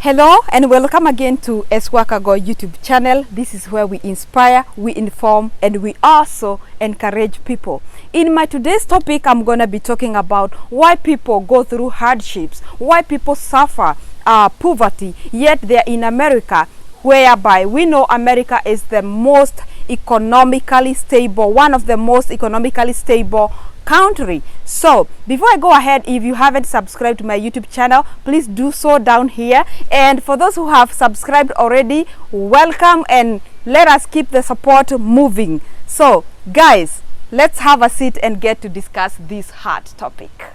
Hello and welcome again to Eswakago YouTube channel. This is where we inspire, we inform, and we also encourage people. In my today's topic, I'm going to be talking about why people go through hardships, why people suffer poverty, yet they're in America, whereby we know America is the most economically stable, one of the most economically stable country. So before I go ahead, if you haven't subscribed to my YouTube channel, please do so down here, and for those who have subscribed already, welcome, and let us keep the support moving. So guys, let's have a seat and get to discuss this hard topic.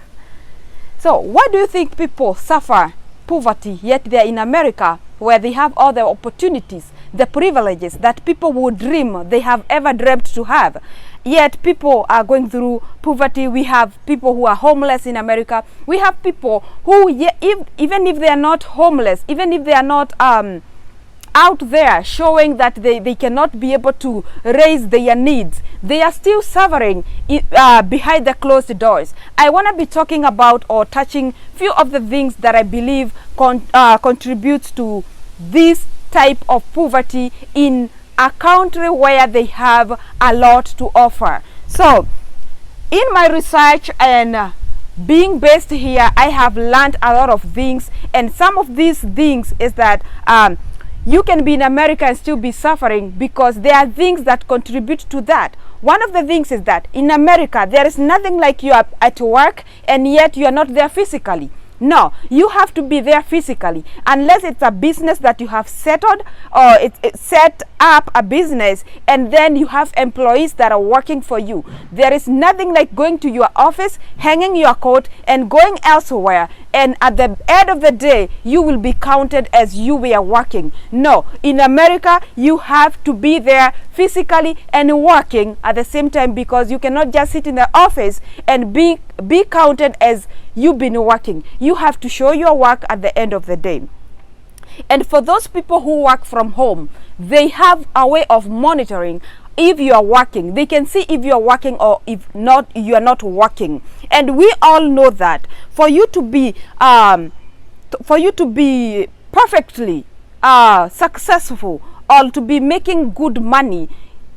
So why do you think people suffer poverty yet they're in America, where they have all the opportunities, the privileges that people would dream they have ever dreamt to have? Yet people are going through poverty. We have people who are homeless in America. We have people who, even if they are not homeless, even if they are not out there showing that they cannot be able to raise their needs, they are still suffering behind the closed doors. I want to be talking about or touching few of the things that I believe contributes to this type of poverty in a country where they have a lot to offer. So in my research and being based here, I have learned a lot of things, and some of these things is that you can be in America and still be suffering because there are things that contribute to that. One of the things is that in America there is nothing like you are at work and yet you are not there physically. No, you have to be there physically, unless it's a business that you have settled, or it's set up a business and then you have employees that are working for you. There is nothing like going to your office, hanging your coat and going elsewhere, and at the end of the day you will be counted as you were working. No, in America you have to be there physically and working at the same time, because you cannot just sit in the office and be counted as you've been working. You have to show your work at the end of the day. And for those people who work from home, they have a way of monitoring if you are working. They can see if you are working, or if not, you are not working. And we all know that for you to be perfectly successful, or to be making good money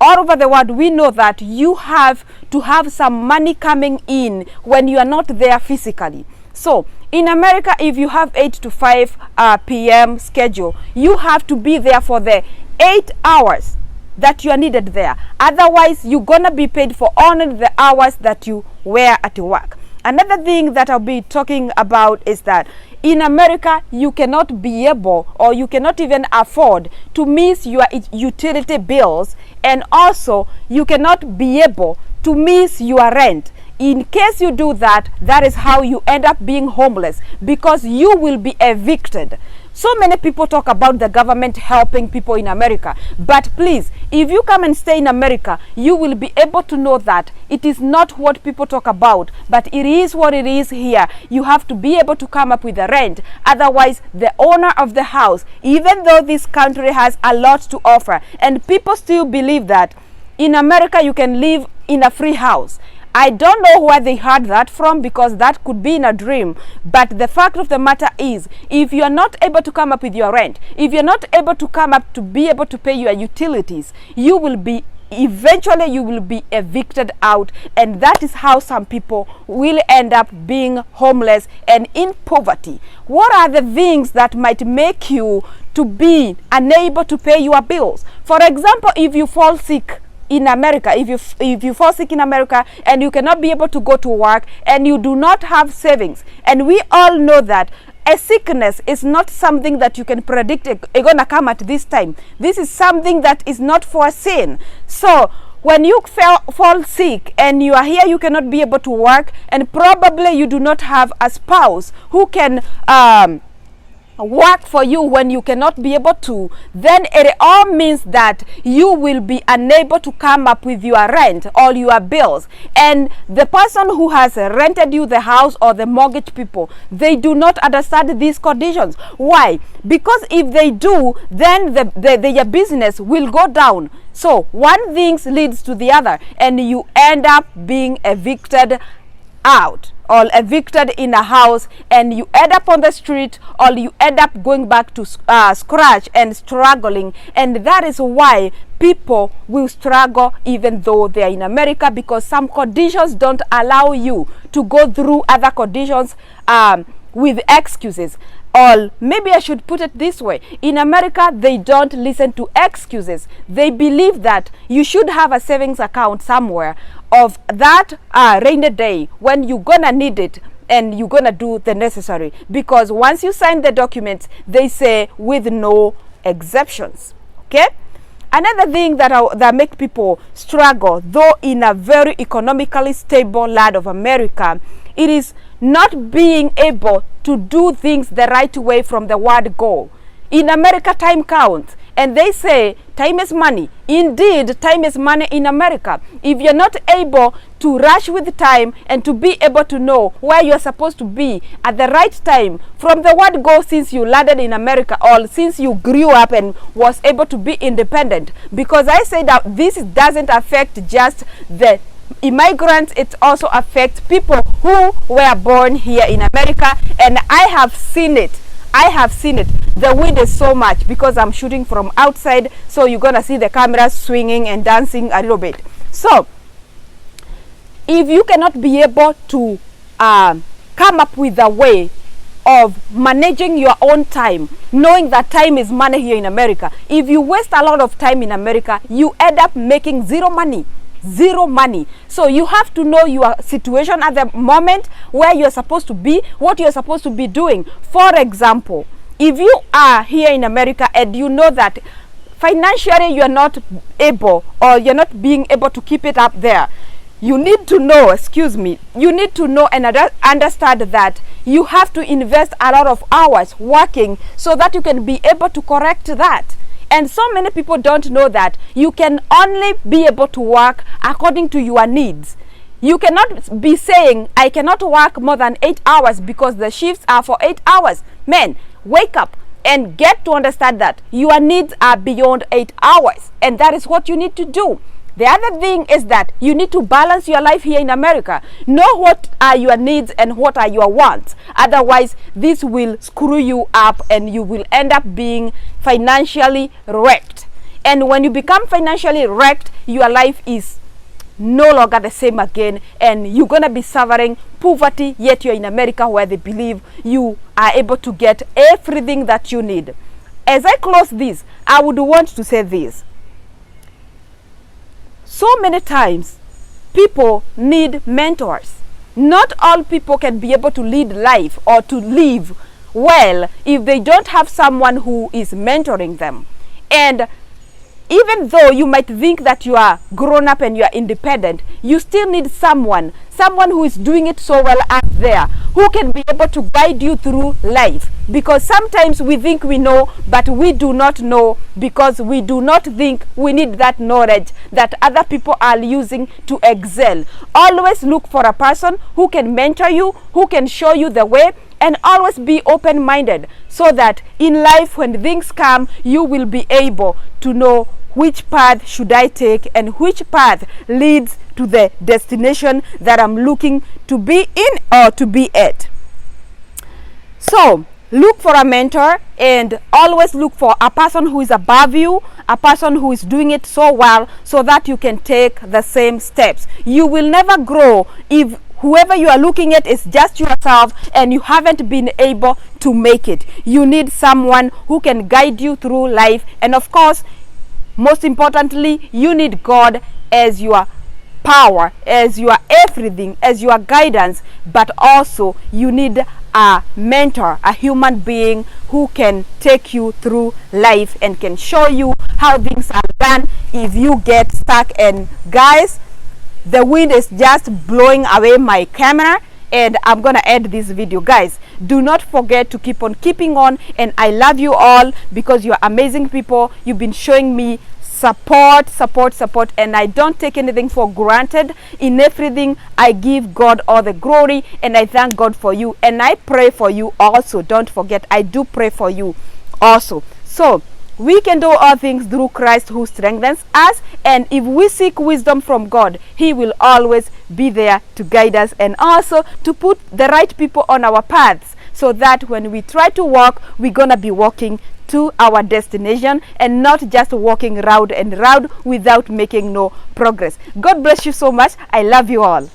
all over the world, we know that you have to have some money coming in when you are not there physically. So in America, if you have 8 to 5 p.m. schedule, you have to be there for the 8 hours that you are needed there. Otherwise, you're gonna be paid for only the hours that you were at work. Another thing that I'll be talking about is that in America, you cannot be able, or you cannot even afford to miss your utility bills, and also you cannot be able to miss your rent. In case you do that, that is how you end up being homeless, because you will be evicted. So many people talk about the government helping people in America, but please, if you come and stay in America, you will be able to know that it is not what people talk about, but it is what it is here. You have to be able to come up with the rent. Otherwise, the owner of the house, even though this country has a lot to offer, and people still believe that in America you can live in a free house. I don't know where they heard that from, because that could be in a dream. But the fact of the matter is, if you are not able to come up with your rent, if you're not able to come up to be able to pay your utilities, you will be evicted out, and that is how some people will end up being homeless and in poverty. What are the things that might make you to be unable to pay your bills? For example, if you fall sick in America, if you fall sick in America and you cannot be able to go to work and you do not have savings, and we all know that a sickness is not something that you can predict it's gonna come at this time. This is something that is not foreseen. So when you fall sick and you are here, you cannot be able to work, and probably you do not have a spouse who can work for you when you cannot be able to, then it all means that you will be unable to come up with your rent, all your bills. And the person who has rented you the house, or the mortgage people, they do not understand these conditions. Why? Because if they do, then their business will go down. So one thing leads to the other, and you end up being evicted out or evicted in a house, and you end up on the street, or you end up going back to scratch and struggling. And that is why people will struggle even though they are in America, because some conditions don't allow you to go through other conditions with excuses. Or maybe I should put it this way: in America, they don't listen to excuses. They believe that you should have a savings account somewhere of that rainy day when you're gonna need it, and you're gonna do the necessary, because once you sign the documents, they say with no exceptions. Okay. Another thing that make people struggle, though in a very economically stable land of America, it is not being able to do things the right way from the word go. In America, time counts, and they say time is money. Indeed, time is money in America. If you're not able to rush with time and to be able to know where you're supposed to be at the right time from the word go, since you landed in America, or since you grew up and was able to be independent, because I say that this doesn't affect just the immigrants, it also affects people who were born here in America. And I have seen it. The wind is so much, because I'm shooting from outside, so you're gonna see the cameras swinging and dancing a little bit. So if you cannot be able to come up with a way of managing your own time, knowing that time is money here in America, if you waste a lot of time in America, you end up making zero money. So you have to know your situation at the moment, where you're supposed to be, what you're supposed to be doing. For example, if you are here in America and you know that financially you're not able, or you're not being able to keep it up there, you need to know, you need to know and understand that you have to invest a lot of hours working so that you can be able to correct that. And so many people don't know that you can only be able to work according to your needs. You cannot be saying, I cannot work more than 8 hours because the shifts are for 8 hours. Men, wake up and get to understand that your needs are beyond 8 hours. And that is what you need to do. The other thing is that you need to balance your life here in America. Know what are your needs and what are your wants. Otherwise, this will screw you up and you will end up being financially wrecked. And when you become financially wrecked, your life is no longer the same again, and you're going to be suffering poverty, yet you're in America, where they believe you are able to get everything that you need. As I close this, I would want to say this. So many times, people need mentors. Not all people can be able to lead life or to live well if they don't have someone who is mentoring them. And even though you might think that you are grown up and you are independent, you still need someone who is doing it so well out there, who can be able to guide you through life. Because sometimes we think we know, but we do not know, because we do not think we need that knowledge that other people are using to excel. Always look for a person who can mentor you, who can show you the way, and always be open-minded, so that in life, when things come, you will be able to know which path should I take and which path leads to the destination that I'm looking to be in or to be at. So look for a mentor, and always look for a person who is above you, a person who is doing it so well, so that you can take the same steps. You will never grow if whoever you are looking at is just yourself and you haven't been able to make it. You need someone who can guide you through life, and of course, most importantly, you need God as your power, as your everything, as your guidance. But also you need a mentor, a human being who can take you through life and can show you how things are done if you get stuck. And guys, the wind is just blowing away my camera, and I'm gonna end this video. Guys, do not forget to keep on keeping on, and I love you all because you're amazing people. You've been showing me support, and I don't take anything for granted. In everything, I give God all the glory, and I thank God for you, and I pray for you also. Don't forget, I do pray for you also. So We can do all things through Christ who strengthens us, and if we seek wisdom from God, He will always be there to guide us and also to put the right people on our paths, so that when we try to walk, we're gonna be walking to our destination and not just walking round and round without making no progress. God bless you so much. I love you all.